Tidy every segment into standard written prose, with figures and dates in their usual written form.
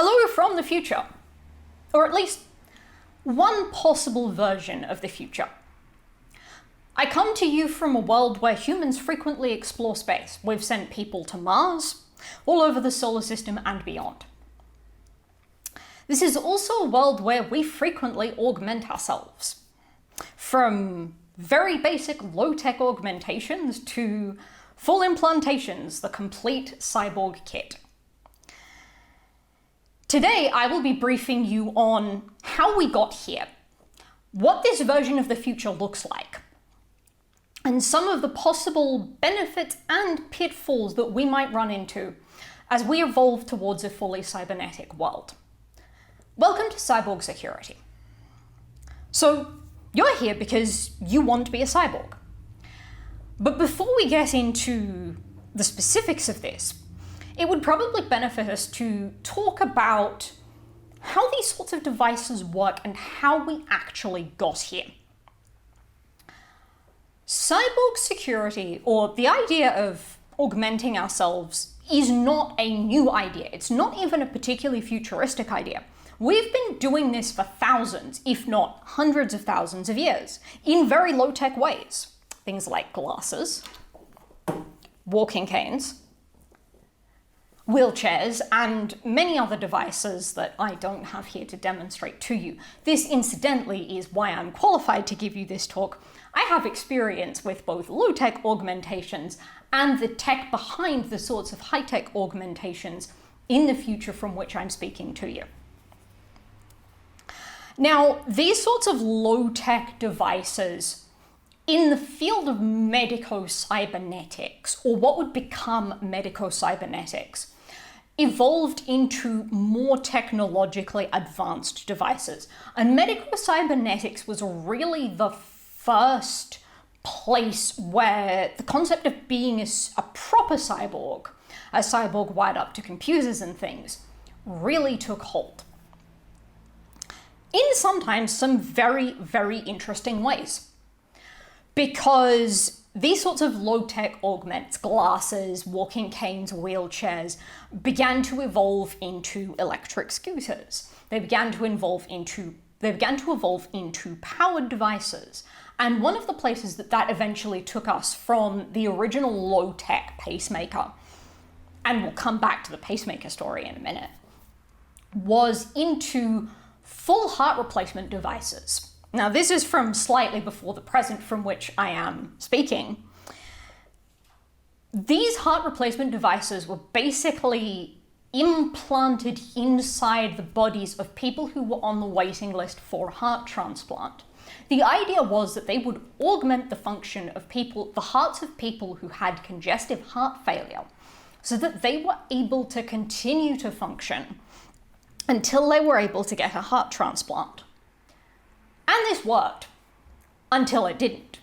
Hello from the future, or at least one possible version of the future. I come to you from a world where humans frequently explore space. We've sent people to Mars, all over the solar system and beyond. This is also a world where we frequently augment ourselves, from very basic low-tech augmentations to full implantations, the complete cyborg kit. Today, I will be briefing you on how we got here, what this version of the future looks like, and some of the possible benefits and pitfalls that we might run into as we evolve towards a fully cybernetic world. Welcome to Cyborg Security. So, you're here because you want to be a cyborg. But before we get into the specifics of this, it would probably benefit us to talk about how these sorts of devices work and how we actually got here. Cyborg security, or the idea of augmenting ourselves, is not a new idea. It's not even a particularly futuristic idea. We've been doing this for thousands, if not hundreds of thousands of years, in very low-tech ways. Things like glasses, walking canes, wheelchairs, and many other devices that I don't have here to demonstrate to you. This, incidentally, is why I'm qualified to give you this talk. I have experience with both low-tech augmentations and the tech behind the sorts of high-tech augmentations in the future from which I'm speaking to you. Now, these sorts of low-tech devices in the field of medico-cybernetics, or what would become medico-cybernetics, evolved into more technologically advanced devices. And medico-cybernetics was really the first place where the concept of being a proper cyborg, a cyborg wired up to computers and things, really took hold. In sometimes some very, very interesting ways. Because these sorts of low-tech augments, glasses, walking canes, wheelchairs, began to evolve into electric scooters. They began to evolve into powered devices. And one of the places that eventually took us from the original low-tech pacemaker, and we'll come back to the pacemaker story in a minute, was into full heart replacement devices. Now, this is from slightly before the present from which I am speaking. These heart replacement devices were basically implanted inside the bodies of people who were on the waiting list for a heart transplant. The idea was that they would augment the function of the hearts of people who had congestive heart failure, so that they were able to continue to function until they were able to get a heart transplant. And this worked, until it didn't.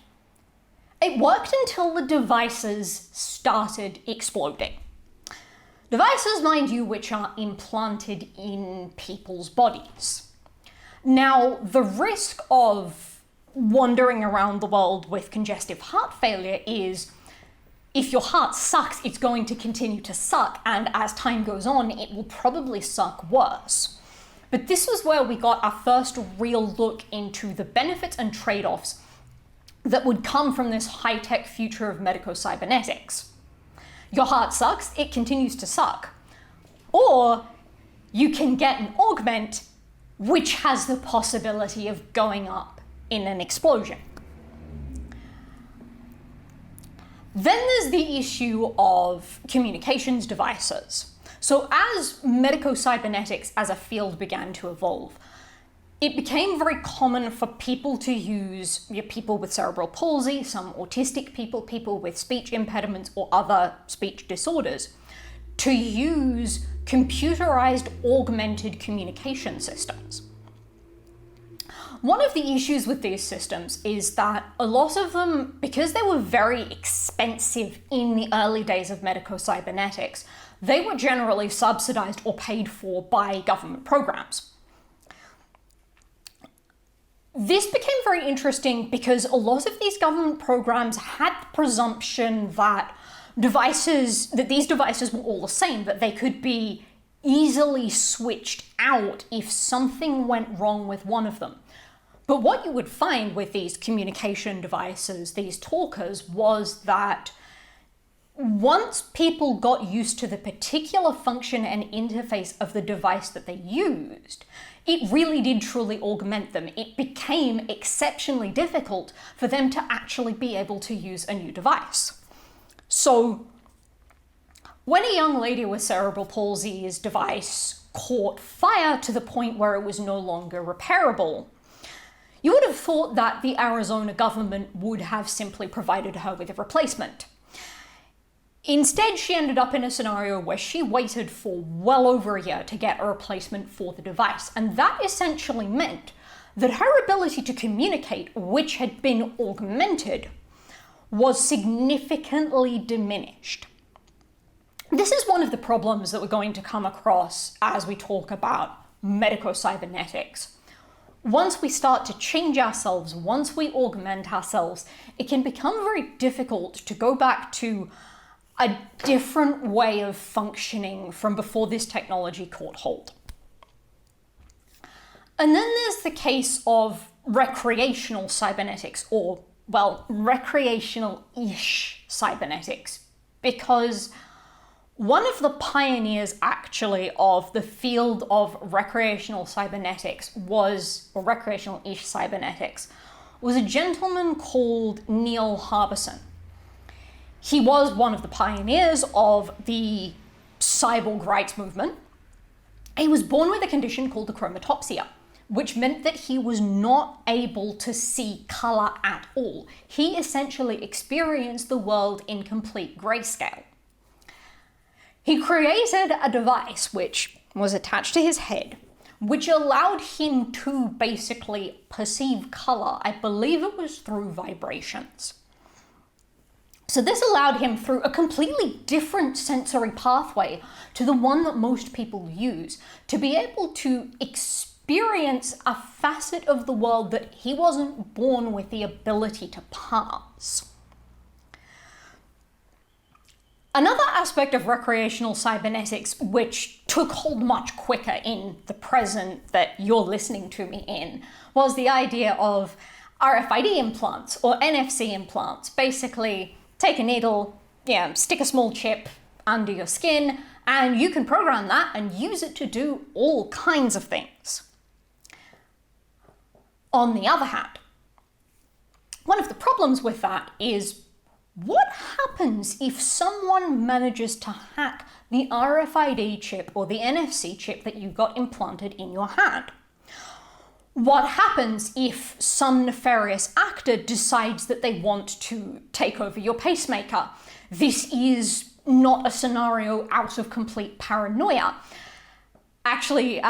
It worked until the devices started exploding. Devices, mind you, which are implanted in people's bodies. Now, the risk of wandering around the world with congestive heart failure is, if your heart sucks, it's going to continue to suck, and as time goes on, it will probably suck worse. But this was where we got our first real look into the benefits and trade-offs that would come from this high-tech future of medico-cybernetics. Your heart sucks, it continues to suck. Or you can get an augment which has the possibility of going up in an explosion. Then there's the issue of communications devices. So as medico-cybernetics as a field began to evolve, it became very common for people to use, people with cerebral palsy, some autistic people, people with speech impediments or other speech disorders, to use computerized augmented communication systems. One of the issues with these systems is that a lot of them, because they were very expensive in the early days of medico-cybernetics, they were generally subsidized or paid for by government programs. This became very interesting because a lot of these government programs had the presumption that these devices were all the same, that they could be easily switched out if something went wrong with one of them. But what you would find with these communication devices, these talkers, was that once people got used to the particular function and interface of the device that they used, it really did truly augment them. It became exceptionally difficult for them to actually be able to use a new device. So when a young lady with cerebral palsy's device caught fire to the point where it was no longer repairable, you would have thought that the Arizona government would have simply provided her with a replacement. Instead, she ended up in a scenario where she waited for well over a year to get a replacement for the device, and that essentially meant that her ability to communicate, which had been augmented, was significantly diminished. This is one of the problems that we're going to come across as we talk about medico-cybernetics. Once we start to change ourselves, once we augment ourselves, it can become very difficult to go back to a different way of functioning from before this technology caught hold. And then there's the case of recreational cybernetics, or, well, recreational-ish cybernetics, because one of the pioneers, actually, of the field of recreational cybernetics was, or recreational-ish cybernetics, was a gentleman called Neil Harbison. He was one of the pioneers of the cyborg rights movement. He was born with a condition called achromatopsia, which meant that he was not able to see color at all. He essentially experienced the world in complete grayscale. He created a device which was attached to his head, which allowed him to basically perceive color. I believe it was through vibrations. So this allowed him, through a completely different sensory pathway to the one that most people use, to be able to experience a facet of the world that he wasn't born with the ability to pass. Another aspect of recreational cybernetics, which took hold much quicker in the present that you're listening to me in, was the idea of RFID implants or NFC implants. Basically, take a needle, stick a small chip under your skin, and you can program that and use it to do all kinds of things. On the other hand, one of the problems with that is, what happens if someone manages to hack the RFID chip or the NFC chip that you got implanted in your hand? What happens if some nefarious actor decides that they want to take over your pacemaker? This is not a scenario out of complete paranoia. Actually,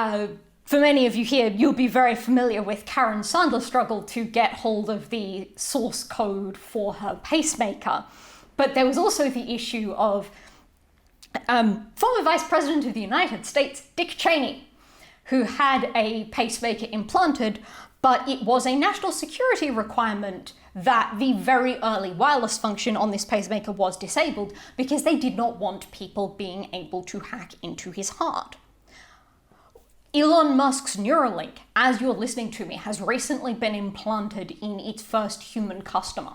for many of you here, you'll be very familiar with Karen Sandler's struggle to get hold of the source code for her pacemaker. But there was also the issue of former Vice President of the United States, Dick Cheney, who had a pacemaker implanted, but it was a national security requirement that the very early wireless function on this pacemaker was disabled because they did not want people being able to hack into his heart. Elon Musk's Neuralink, as you're listening to me, has recently been implanted in its first human customer.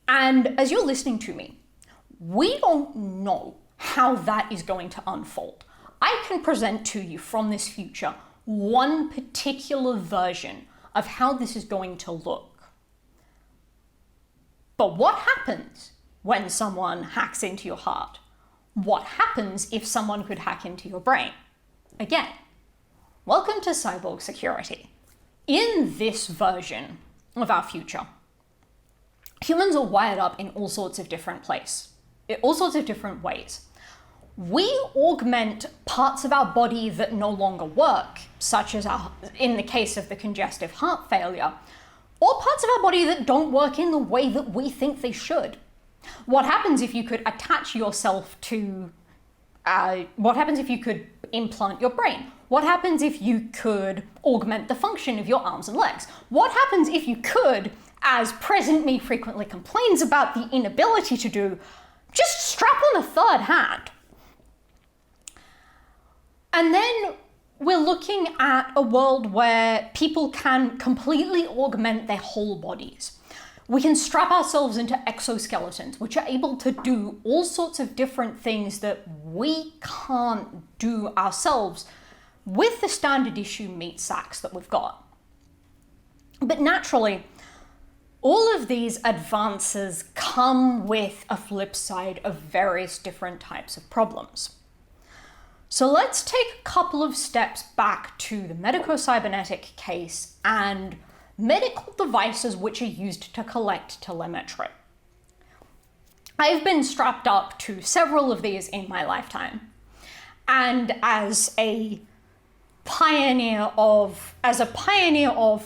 And as you're listening to me, we don't know how that is going to unfold. I can present to you from this future one particular version of how this is going to look. But what happens when someone hacks into your heart? What happens if someone could hack into your brain? Again, welcome to Cyborg Security. In this version of our future, humans are wired up in all sorts of different ways. We augment parts of our body that no longer work, such as in the case of the congestive heart failure, or parts of our body that don't work in the way that we think they should. What happens if you could attach yourself to, what happens if you could implant your brain? What happens if you could augment the function of your arms and legs? What happens if you could, as President Me frequently complains about the inability to do, just strap on a third hand? And then we're looking at a world where people can completely augment their whole bodies. We can strap ourselves into exoskeletons, which are able to do all sorts of different things that we can't do ourselves with the standard issue meat sacks that we've got. But naturally, all of these advances come with a flip side of various different types of problems. So let's take a couple of steps back to the medico-cybernetic case and medical devices which are used to collect telemetry. I've been strapped up to several of these in my lifetime, and as a pioneer of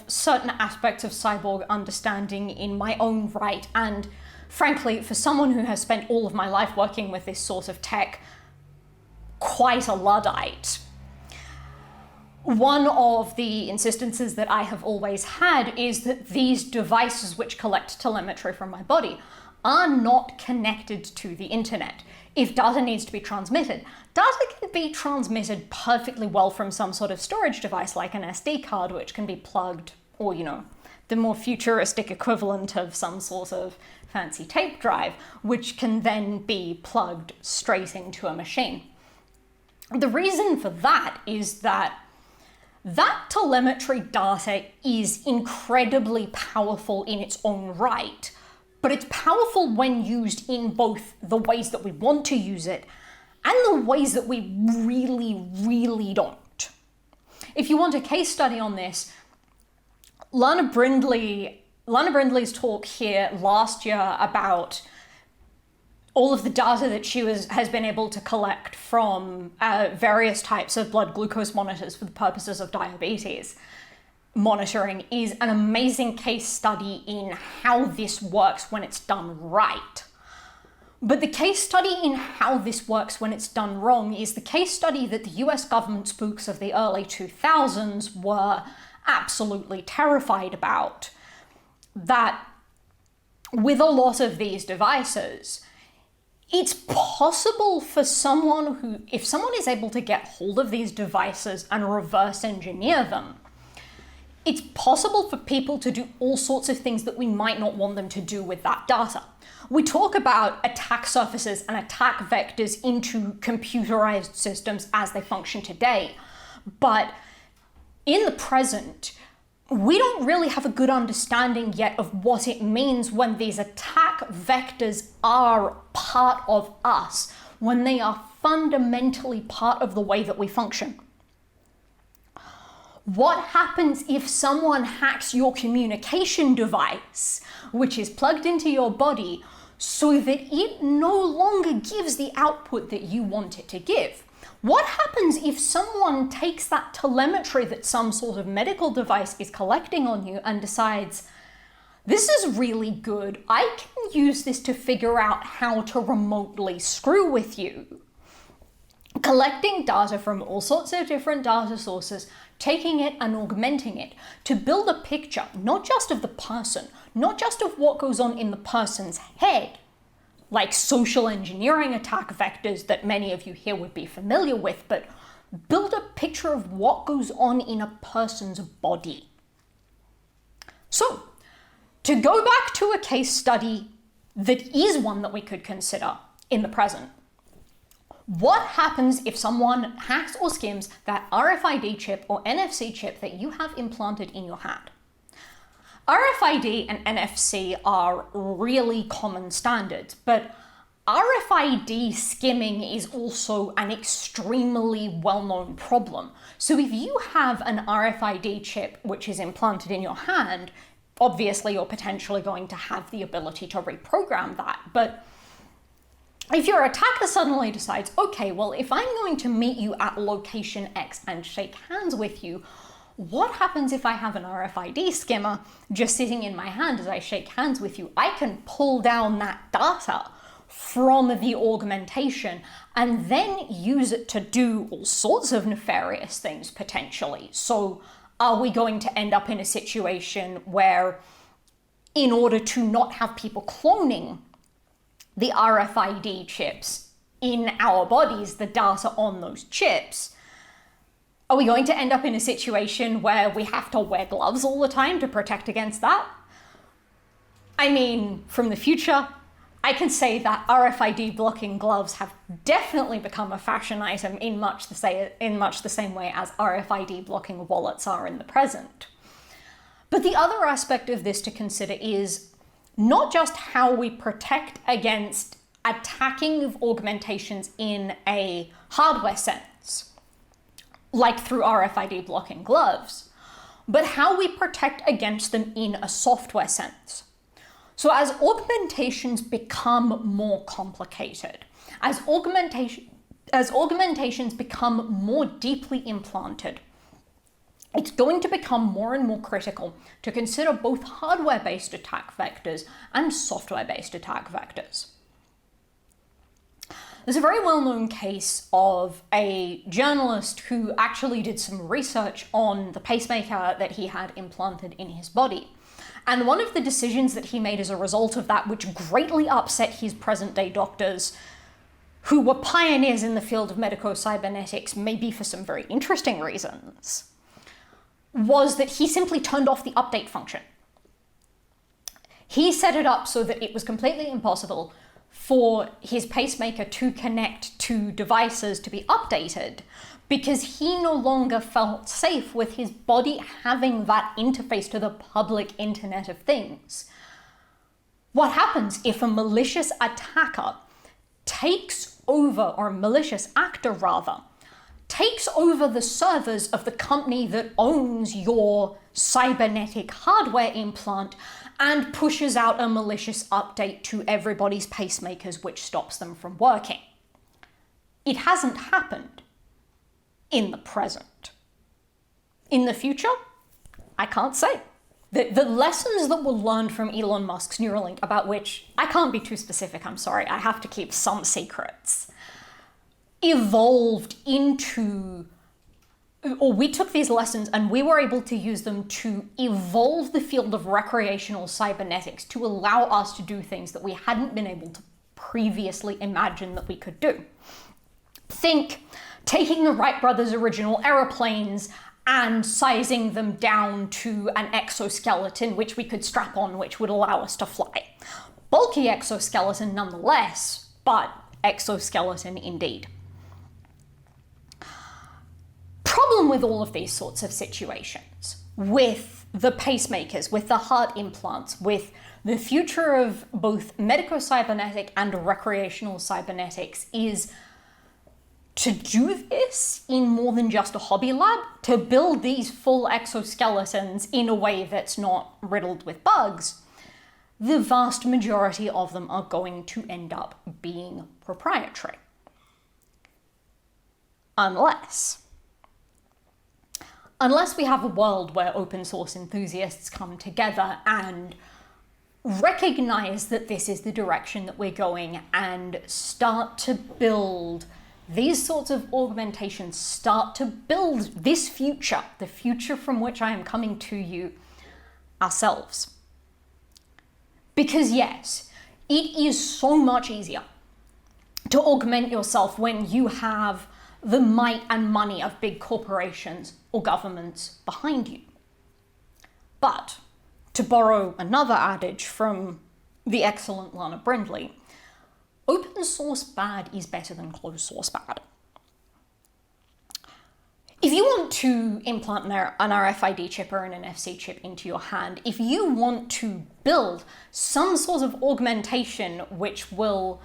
certain aspects of cyborg understanding in my own right, and frankly, for someone who has spent all of my life working with this sort of tech, quite a Luddite. One of the insistences that I have always had is that these devices which collect telemetry from my body are not connected to the internet. If data needs to be transmitted, data can be transmitted perfectly well from some sort of storage device like an SD card, which can be plugged, or the more futuristic equivalent of some sort of fancy tape drive, which can then be plugged straight into a machine. The reason for that is that telemetry data is incredibly powerful in its own right, but it's powerful when used in both the ways that we want to use it and the ways that we really, really don't. If you want a case study on this, Lana Brindley's talk here last year about all of the data that she has been able to collect from various types of blood glucose monitors for the purposes of diabetes monitoring is an amazing case study in how this works when it's done right. But the case study in how this works when it's done wrong is the case study that the US government spooks of the early 2000s were absolutely terrified about. That with a lot of these devices, it's possible for someone if someone is able to get hold of these devices and reverse engineer them, it's possible for people to do all sorts of things that we might not want them to do with that data. We talk about attack surfaces and attack vectors into computerized systems as they function today, but in the present, we don't really have a good understanding yet of what it means when these attack vectors are part of us, when they are fundamentally part of the way that we function. What happens if someone hacks your communication device, which is plugged into your body, so that it no longer gives the output that you want it to give? What happens if someone takes that telemetry that some sort of medical device is collecting on you and decides, this is really good, I can use this to figure out how to remotely screw with you? Collecting data from all sorts of different data sources, taking it and augmenting it to build a picture, not just of the person, not just of what goes on in the person's head, like social engineering attack vectors that many of you here would be familiar with, but build a picture of what goes on in a person's body. So, to go back to a case study that is one that we could consider in the present, what happens if someone hacks or skims that RFID chip or NFC chip that you have implanted in your hand? RFID and NFC are really common standards, but RFID skimming is also an extremely well-known problem. So if you have an RFID chip which is implanted in your hand, obviously you're potentially going to have the ability to reprogram that. But if your attacker suddenly decides, okay, well, if I'm going to meet you at location X and shake hands with you, what happens if I have an RFID skimmer just sitting in my hand as I shake hands with you? I can pull down that data from the augmentation and then use it to do all sorts of nefarious things potentially. So are we going to end up in a situation where, in order to not have people cloning the RFID chips in our bodies, the data on those chips, Are we going to end up in a situation where we have to wear gloves all the time to protect against that? I mean, from the future, I can say that RFID blocking gloves have definitely become a fashion item in much the same way as RFID blocking wallets are in the present. But the other aspect of this to consider is not just how we protect against attacking of augmentations in a hardware sense, like through RFID blocking gloves, but how we protect against them in a software sense. So as augmentations become more complicated, as augmentations become more deeply implanted, it's going to become more and more critical to consider both hardware-based attack vectors and software-based attack vectors. There's a very well-known case of a journalist who actually did some research on the pacemaker that he had implanted in his body. And one of the decisions that he made as a result of that, which greatly upset his present-day doctors, who were pioneers in the field of medico-cybernetics, maybe for some very interesting reasons, was that he simply turned off the update function. He set it up so that it was completely impossible for his pacemaker to connect to devices to be updated because he no longer felt safe with his body having that interface to the public Internet of Things. What happens if a malicious attacker takes over, or a malicious actor rather, takes over the servers of the company that owns your cybernetic hardware implant and pushes out a malicious update to everybody's pacemakers which stops them from working? It hasn't happened in the present. In the future, I can't say. The lessons that were learned from Elon Musk's Neuralink, about which I can't be too specific, I'm sorry, I have to keep some secrets, evolved into, or we took these lessons and we were able to use them to evolve the field of recreational cybernetics to allow us to do things that we hadn't been able to previously imagine that we could do. Think taking the Wright brothers' original aeroplanes and sizing them down to an exoskeleton which we could strap on, which would allow us to fly. Bulky exoskeleton nonetheless, but exoskeleton indeed. Problem with all of these sorts of situations, with the pacemakers, with the heart implants, with the future of both medico-cybernetic and recreational cybernetics, is to do this in more than just a hobby lab, to build these full exoskeletons in a way that's not riddled with bugs, the vast majority of them are going to end up being proprietary. Unless we have a world where open source enthusiasts come together and recognize that this is the direction that we're going and start to build these sorts of augmentations, start to build this future, the future from which I am coming to you, ourselves. Because yes, it is so much easier to augment yourself when you have the might and money of big corporations or governments behind you. But, to borrow another adage from the excellent Lana Brindley, open source bad is better than closed source bad. If you want to implant an RFID chip or an NFC chip into your hand, if you want to build some sort of augmentation which will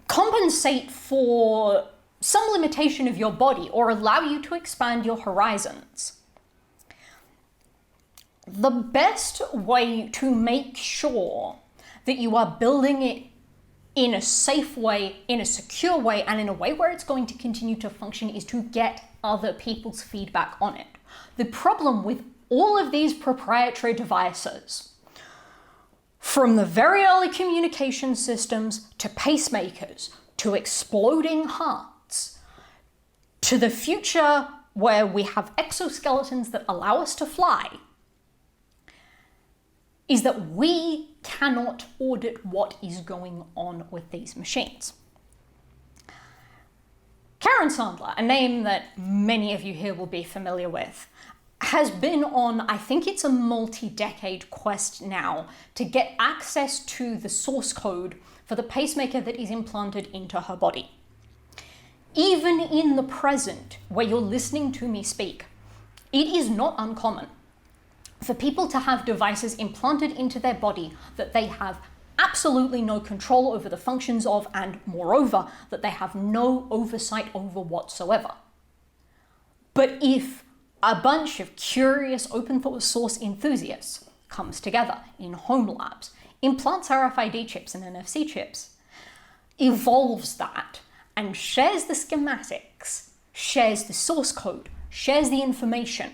compensate for some limitation of your body or allow you to expand your horizons, the best way to make sure that you are building it in a safe way, in a secure way, and in a way where it's going to continue to function is to get other people's feedback on it. The problem with all of these proprietary devices, from the very early communication systems to pacemakers, to exploding hearts, to the future where we have exoskeletons that allow us to fly, is that we cannot audit what is going on with these machines. Karen Karen Sandler, a name that many of you here will be familiar with, has been on, I think it's a multi-decade quest now, to get access to the source code for the pacemaker that is implanted into her body. Even in the present, where you're listening to me speak, it is not uncommon for people to have devices implanted into their body that they have absolutely no control over the functions of, and moreover, that they have no oversight over whatsoever. But if a bunch of curious open source enthusiasts comes together in home labs, implants RFID chips and NFC chips, evolves that, and shares the schematics, shares the source code, shares the information,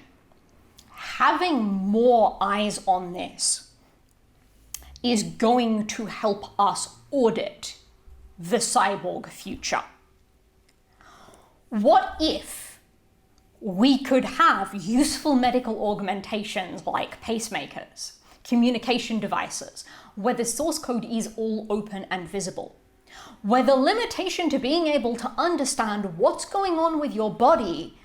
having more eyes on this is going to help us audit the cyborg future. What if we could have useful medical augmentations like pacemakers, communication devices, where the source code is all open and visible, where the limitation to being able to understand what's going on with your body,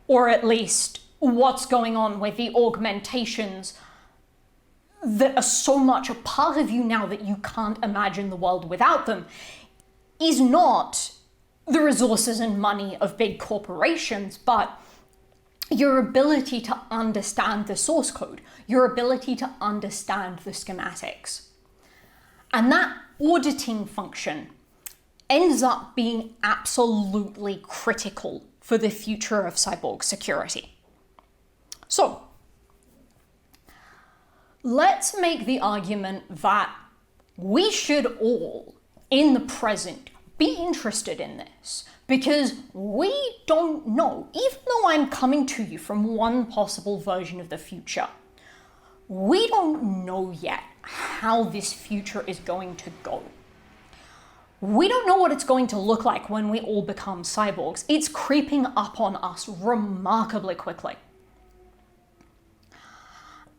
or at least what's going on with the augmentations that are so much a part of you now that you can't imagine the world without them, is not the resources and money of big corporations, but your ability to understand the source code, your ability to understand the schematics. And that auditing function ends up being absolutely critical for the future of cyborg security. So, let's make the argument that we should all, in the present, be interested in this, because we don't know, even though I'm coming to you from one possible version of the future, we don't know yet how this future is going to go. We don't know what it's going to look like when we all become cyborgs. It's creeping up on us remarkably quickly.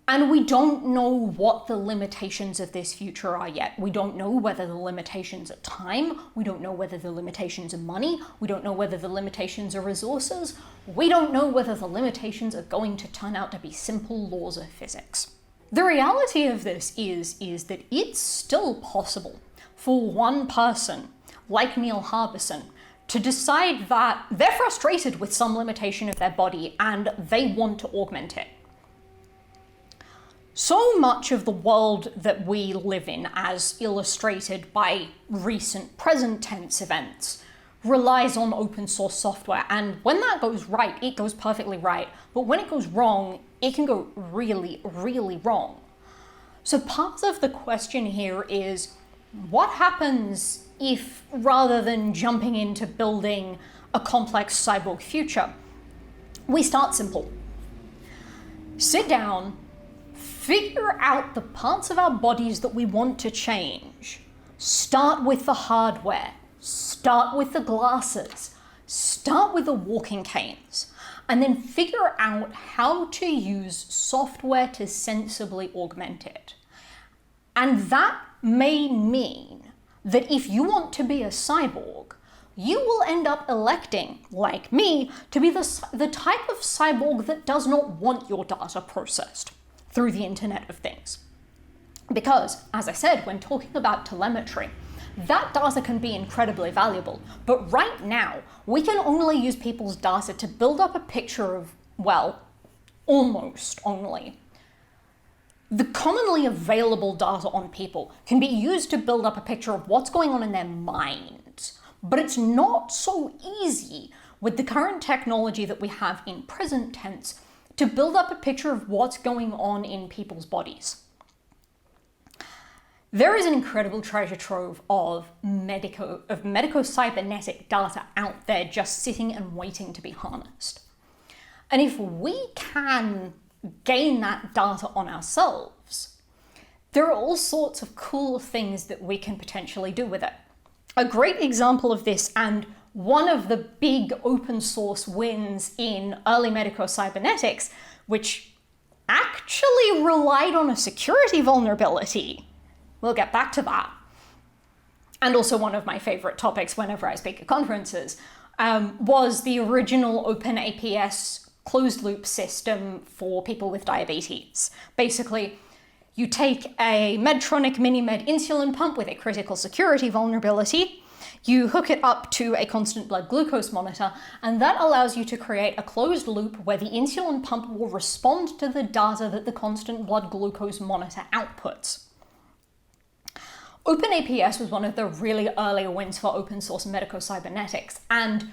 And we don't know what the limitations of this future are yet. We don't know whether the limitations are time. We don't know whether the limitations are money. We don't know whether the limitations are resources. We don't know whether the limitations are going to turn out to be simple laws of physics. The reality of this is that it's still possible for one person, like Neil Harbison, to decide that they're frustrated with some limitation of their body and they want to augment it. So much of the world that we live in, as illustrated by recent present tense events, relies on open source software, and when that goes right, it goes perfectly right, but when it goes wrong, it can go really, really wrong. So part of the question here is, what happens if, rather than jumping into building a complex cyborg future, we start simple? Sit down, figure out the parts of our bodies that we want to change. Start with the hardware, start with the glasses, start with the walking canes, and then figure out how to use software to sensibly augment it. And that may mean that if you want to be a cyborg, you will end up electing, like me, to be the type of cyborg that does not want your data processed through the Internet of Things. Because, as I said, when talking about telemetry, that data can be incredibly valuable, but right now, we can only use people's data to build up a picture of, well, almost only. The commonly available data on people can be used to build up a picture of what's going on in their minds, but it's not so easy with the current technology that we have in present tense to build up a picture of what's going on in people's bodies. There is an incredible treasure trove of medico-cybernetic data out there just sitting and waiting to be harnessed. And if we can gain that data on ourselves, there are all sorts of cool things that we can potentially do with it. A great example of this, and one of the big open source wins in early medico-cybernetics, which actually relied on a security vulnerability. We'll get back to that. And also one of my favorite topics whenever I speak at conferences, was the original OpenAPS closed-loop system for people with diabetes. Basically, you take a Medtronic MiniMed insulin pump with a critical security vulnerability, you hook it up to a constant blood glucose monitor, and that allows you to create a closed loop where the insulin pump will respond to the data that the constant blood glucose monitor outputs. OpenAPS was one of the really early wins for open source medico-cybernetics, and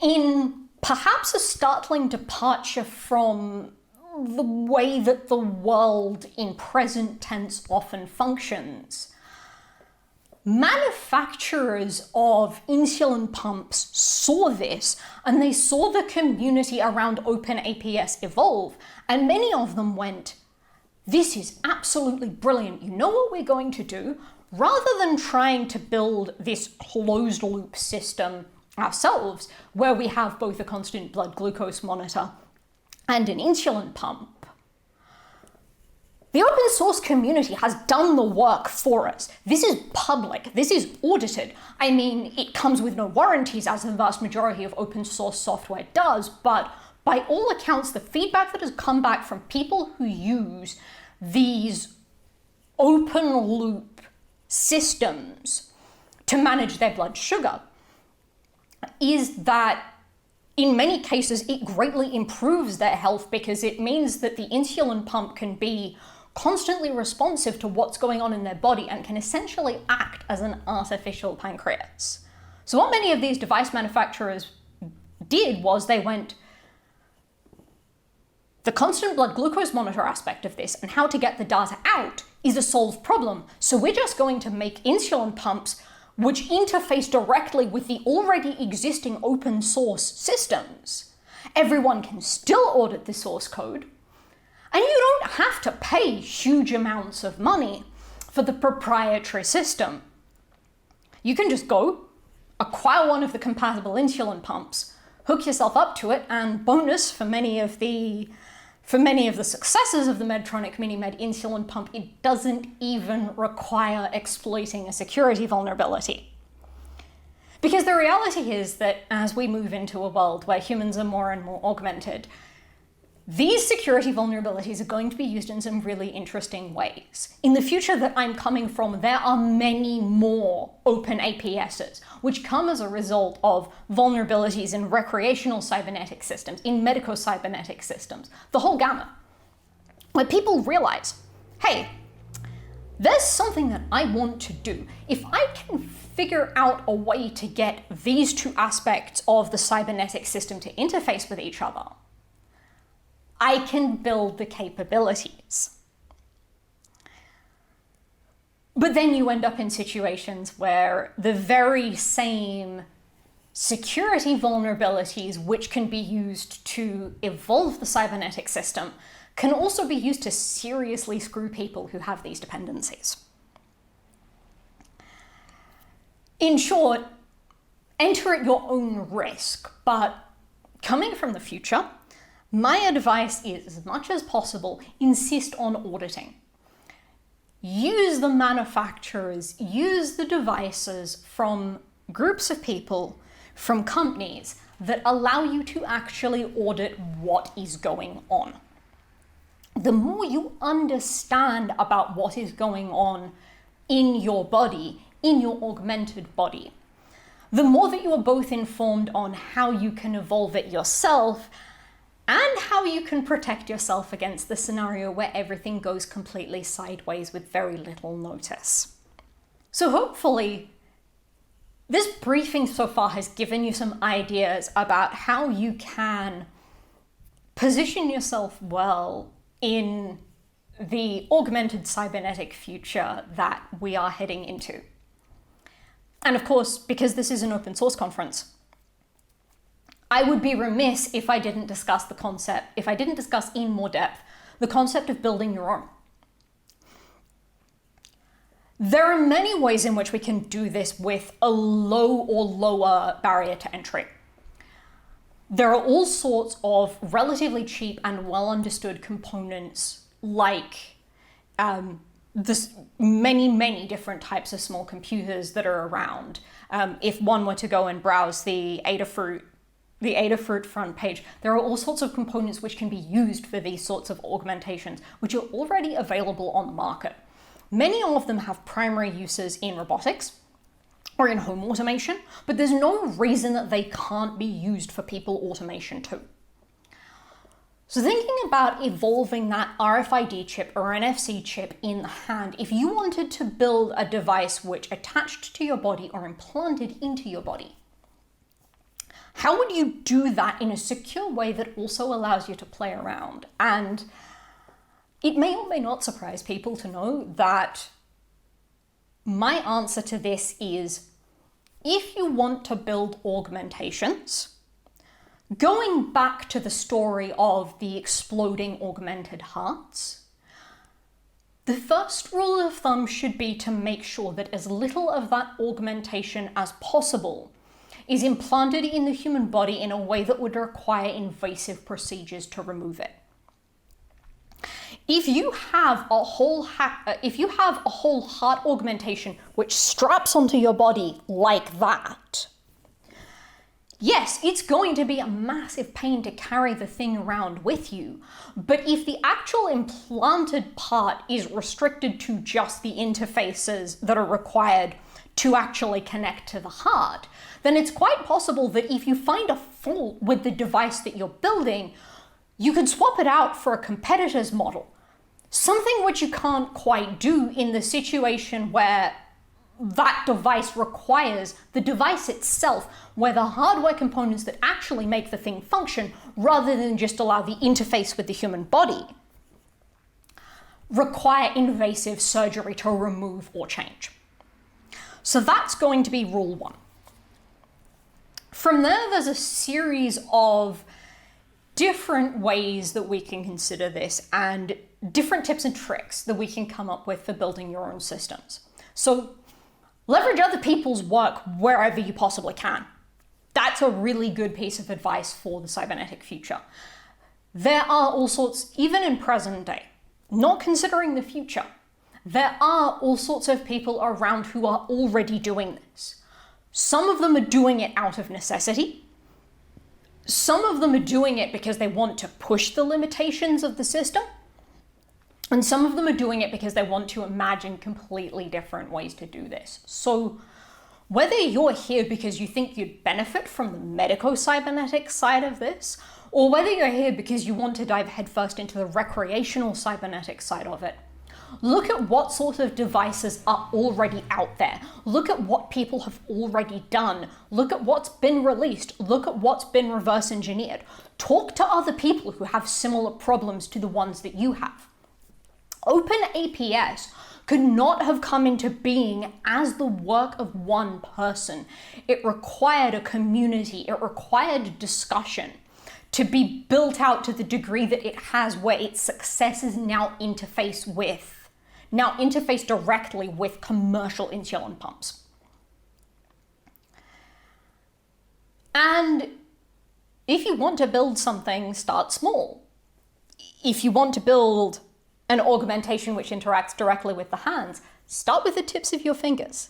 in perhaps a startling departure from the way that the world in present tense often functions, manufacturers of insulin pumps saw this, and they saw the community around OpenAPS evolve, and many of them went, "This is absolutely brilliant. You know what we're going to do? Rather than trying to build this closed loop system ourselves, where we have both a constant blood glucose monitor and an insulin pump, the open source community has done the work for us. This is public, this is audited. I mean, it comes with no warranties, as the vast majority of open source software does, but by all accounts, the feedback that has come back from people who use these open loop systems to manage their blood sugar is that in many cases, it greatly improves their health because it means that the insulin pump can be constantly responsive to what's going on in their body and can essentially act as an artificial pancreas. So what many of these device manufacturers did was they went, the constant blood glucose monitor aspect of this and how to get the data out is a solved problem. So we're just going to make insulin pumps which interface directly with the already existing open source systems. Everyone can still audit the source code, and you don't have to pay huge amounts of money for the proprietary system. You can just go, acquire one of the compatible insulin pumps, hook yourself up to it, and bonus for many of the successes of the Medtronic MiniMed insulin pump, it doesn't even require exploiting a security vulnerability. Because the reality is that as we move into a world where humans are more and more augmented, these security vulnerabilities are going to be used in some really interesting ways. In the future that I'm coming from, there are many more open APSs, which come as a result of vulnerabilities in recreational cybernetic systems, in medico-cybernetic systems, the whole gamut, where people realize, hey, there's something that I want to do. If I can figure out a way to get these two aspects of the cybernetic system to interface with each other, I can build the capabilities. But then you end up in situations where the very same security vulnerabilities which can be used to evolve the cybernetic system can also be used to seriously screw people who have these dependencies. In short, enter at your own risk, but coming from the future, my advice is, as much as possible, insist on auditing. Use the manufacturers, use the devices from groups of people, from companies that allow you to actually audit what is going on. The more you understand about what is going on in your body, in your augmented body, the more that you are both informed on how you can evolve it yourself and how you can protect yourself against the scenario where everything goes completely sideways with very little notice. So hopefully, this briefing so far has given you some ideas about how you can position yourself well in the augmented cybernetic future that we are heading into. And of course, because this is an open source conference, I would be remiss if I didn't discuss in more depth the concept of building your own. There are many ways in which we can do this with a low or lower barrier to entry. There are all sorts of relatively cheap and well understood components like there's many different types of small computers that are around. If one were to go and browse the Adafruit front page, there are all sorts of components which can be used for these sorts of augmentations, which are already available on the market. Many of them have primary uses in robotics or in home automation, but there's no reason that they can't be used for people automation too. So thinking about evolving that RFID chip or NFC chip in the hand, if you wanted to build a device which attached to your body or implanted into your body, how would you do that in a secure way that also allows you to play around? And it may or may not surprise people to know that my answer to this is, if you want to build augmentations, going back to the story of the exploding augmented hearts, the first rule of thumb should be to make sure that as little of that augmentation as possible is implanted in the human body in a way that would require invasive procedures to remove it. If you have a whole heart augmentation which straps onto your body like that, yes, it's going to be a massive pain to carry the thing around with you, but if the actual implanted part is restricted to just the interfaces that are required to actually connect to the heart, then it's quite possible that if you find a fault with the device that you're building, you could swap it out for a competitor's model. Something which you can't quite do in the situation where that device requires the device itself, where the hardware components that actually make the thing function, rather than just allow the interface with the human body, require invasive surgery to remove or change. So that's going to be rule one. From there, there's a series of different ways that we can consider this and different tips and tricks that we can come up with for building your own systems. So leverage other people's work wherever you possibly can. That's a really good piece of advice for the cybernetic future. There are all sorts, even in present day, not considering the future, there are all sorts of people around who are already doing this. Some of them are doing it out of necessity. Some of them are doing it because they want to push the limitations of the system. And some of them are doing it because they want to imagine completely different ways to do this. So whether you're here because you think you'd benefit from the medico-cybernetic side of this, or whether you're here because you want to dive headfirst into the recreational cybernetic side of it, look at what sort of devices are already out there. Look at what people have already done. Look at what's been released. Look at what's been reverse engineered. Talk to other people who have similar problems to the ones that you have. OpenAPS could not have come into being as the work of one person. It required a community. It required discussion to be built out to the degree that it has, where its success is now interfaced directly with commercial insulin pumps. And if you want to build something, start small. If you want to build an augmentation which interacts directly with the hands, start with the tips of your fingers.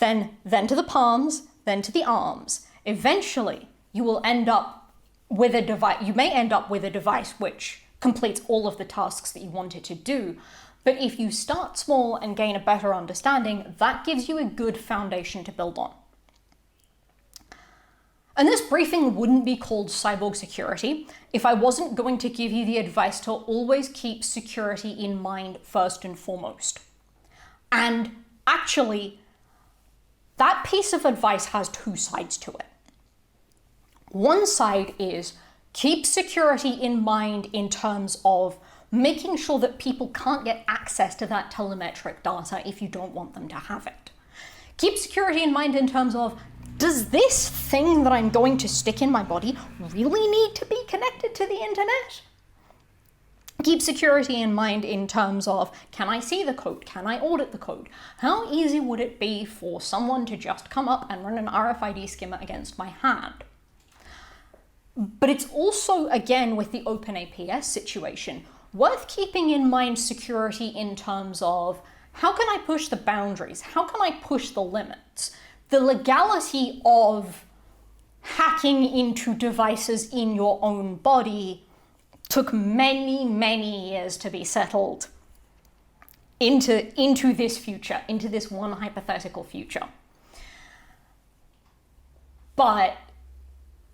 Then to the palms, then to the arms. Eventually, you will end up with a device. You may end up with a device which completes all of the tasks that you want it to do. But if you start small and gain a better understanding, that gives you a good foundation to build on. And this briefing wouldn't be called Cyborg Security if I wasn't going to give you the advice to always keep security in mind first and foremost. And actually, that piece of advice has two sides to it. One side is keep security in mind in terms of making sure that people can't get access to that telemetric data if you don't want them to have it. Keep security in mind in terms of, does this thing that I'm going to stick in my body really need to be connected to the internet? Keep security in mind in terms of, can I see the code? Can I audit the code? How easy would it be for someone to just come up and run an RFID skimmer against my hand? But it's also, again, with the OpenAPS situation, worth keeping in mind security in terms of how can I push the boundaries? How can I push the limits? The legality of hacking into devices in your own body took many, many years to be settled into this future, into this one hypothetical future. But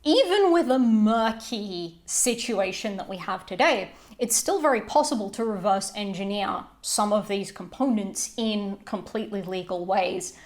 even with a murky situation that we have today, it's still very possible to reverse engineer some of these components in completely legal ways.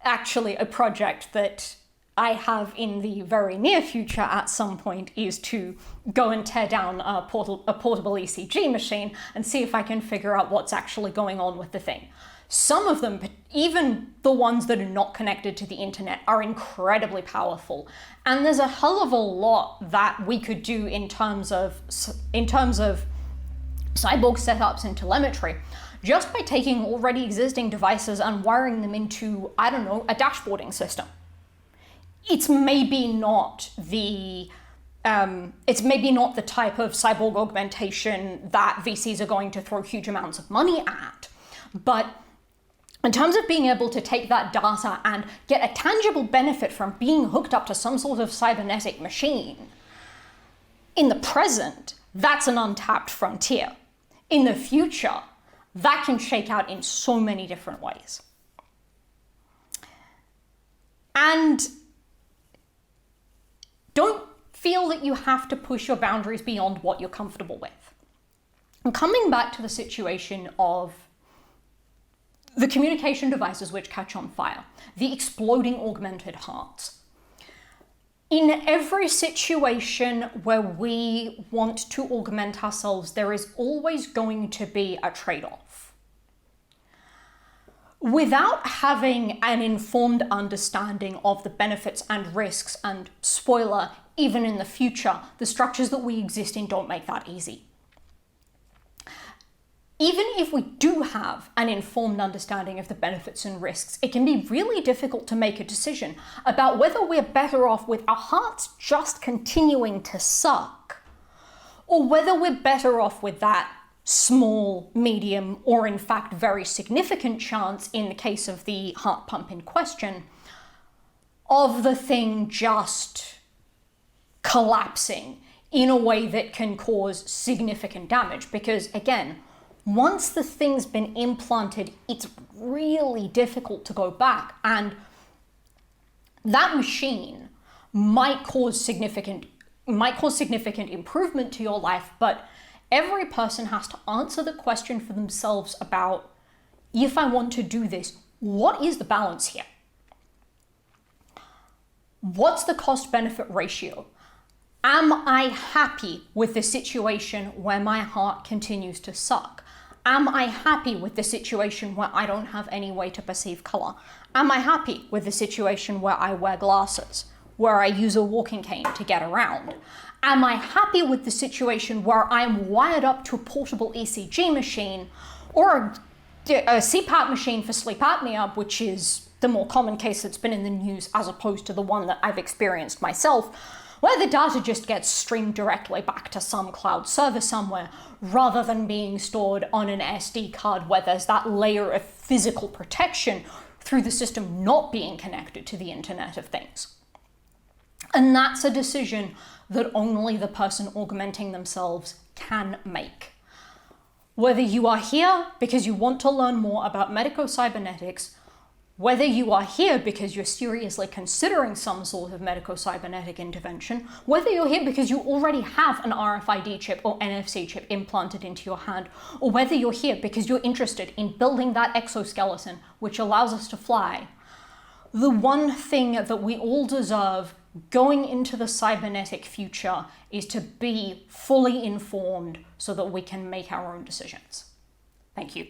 Actually, a project that I have in the very near future at some point is to go and tear down a portable ECG machine and see if I can figure out what's actually going on with the thing. Some of them, even the ones that are not connected to the internet, are incredibly powerful. And there's a hell of a lot that we could do in terms of cyborg setups and telemetry, just by taking already existing devices and wiring them into, I don't know, a dashboarding system. It's maybe not the type of cyborg augmentation that VCs are going to throw huge amounts of money at, but in terms of being able to take that data and get a tangible benefit from being hooked up to some sort of cybernetic machine, in the present, that's an untapped frontier. In the future, that can shake out in so many different ways. And don't feel that you have to push your boundaries beyond what you're comfortable with. And coming back to the situation of the communication devices which catch on fire, the exploding augmented hearts. In every situation where we want to augment ourselves, there is always going to be a trade-off. Without having an informed understanding of the benefits and risks, and spoiler, even in the future, the structures that we exist in don't make that easy. Even if we do have an informed understanding of the benefits and risks, it can be really difficult to make a decision about whether we're better off with our hearts just continuing to suck, or whether we're better off with that small, medium, or in fact very significant chance, in the case of the heart pump in question, of the thing just collapsing in a way that can cause significant damage. Because again, once the thing's been implanted, it's really difficult to go back, and that machine might cause significant improvement to your life, but every person has to answer the question for themselves about, if I want to do this, what is the balance here? What's the cost-benefit ratio? Am I happy with the situation where my heart continues to suck? Am I happy with the situation where I don't have any way to perceive color? Am I happy with the situation where I wear glasses, where I use a walking cane to get around? Am I happy with the situation where I'm wired up to a portable ECG machine or a CPAP machine for sleep apnea, which is the more common case that's been in the news as opposed to the one that I've experienced myself, where the data just gets streamed directly back to some cloud server somewhere, rather than being stored on an SD card where there's that layer of physical protection through the system not being connected to the Internet of Things. And that's a decision that only the person augmenting themselves can make. Whether you are here because you want to learn more about medico-cybernetics, whether you are here because you're seriously considering some sort of medico-cybernetic intervention, whether you're here because you already have an RFID chip or NFC chip implanted into your hand, or whether you're here because you're interested in building that exoskeleton which allows us to fly, the one thing that we all deserve going into the cybernetic future is to be fully informed so that we can make our own decisions. Thank you.